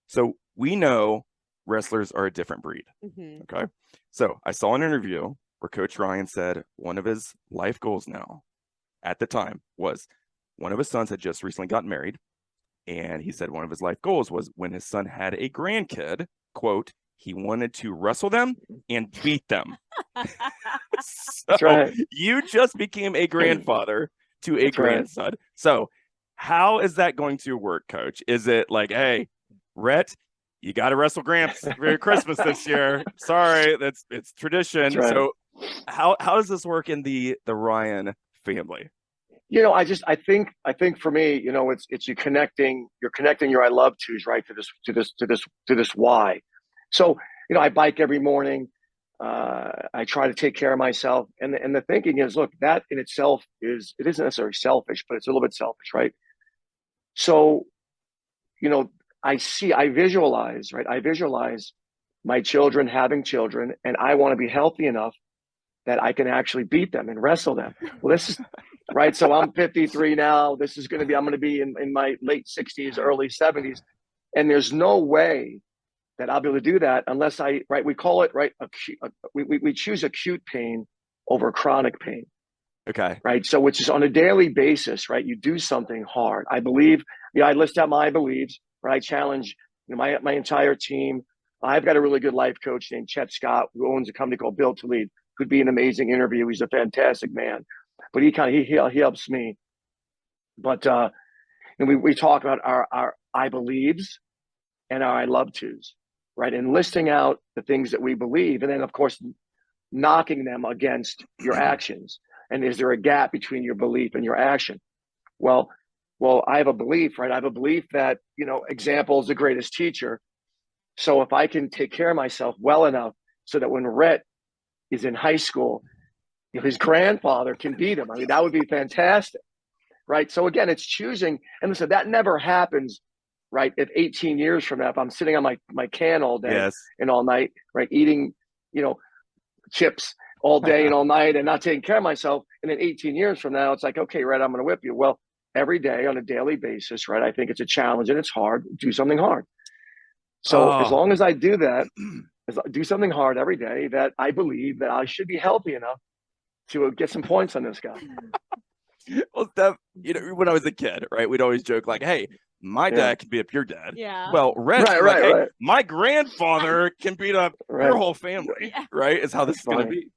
So we know wrestlers are a different breed. Okay. So I saw an interview where Coach Ryan said one of his life goals now at the time was one of his sons had just recently gotten married. And he said one of his life goals was when his son had a grandkid, quote, he wanted to wrestle them and beat them. That's right. You just became a grandfather to a That's grandson. right. So how is that going to work, Coach? Is it like, hey, Rhett, you got to wrestle Gramps for Christmas this year. Sorry, it's tradition. That's right. So how does this work in the Ryan family? I think for me, it's you're connecting your I love tos, right, to this why. So, I bike every morning. I try to take care of myself. And the thinking is, look, that in itself it isn't necessarily selfish, but it's a little bit selfish, right? So, I visualize, right? I visualize my children having children, and I want to be healthy enough that I can actually beat them and wrestle them. Well, this is right. So I'm 53 now. I'm going to be in my late 60s, early 70s. And there's no way that I'll be able to do that unless we call it, right, we choose acute pain over chronic pain. Okay. Right. So which is on a daily basis, right? You do something hard. I believe, I list out my beliefs, right? I challenge my entire team. I've got a really good life coach named Chet Scott, who owns a company called Built to Lead. Could be an amazing interview. He's a fantastic man, but he helps me. But we talk about our I believes and our I love tos, right? And listing out the things that we believe, and then of course knocking them against your actions. And is there a gap between your belief and your action? Well, I have a belief, right? I have a belief that example is the greatest teacher. So if I can take care of myself well enough so that when Rhett is in high school, his grandfather can beat him. I mean, that would be fantastic, right? So again, it's choosing. And listen, that never happens, right? If 18 years from now, if I'm sitting on my can all day and all night, right, eating, chips all day and all night and not taking care of myself. And then 18 years from now, it's like, okay, Rhett, I'm going to whip you. Well, every day on a daily basis, right? I think it's a challenge and it's hard. Do something hard. So as long as I do that, do something hard every day, that I believe that I should be healthy enough to get some points on this guy. Well, when I was a kid, right, we'd always joke like, hey, my dad can beat up your dad. Yeah. Well, Rhett, right. my grandfather can beat up your whole family, right? Is how this is going to be.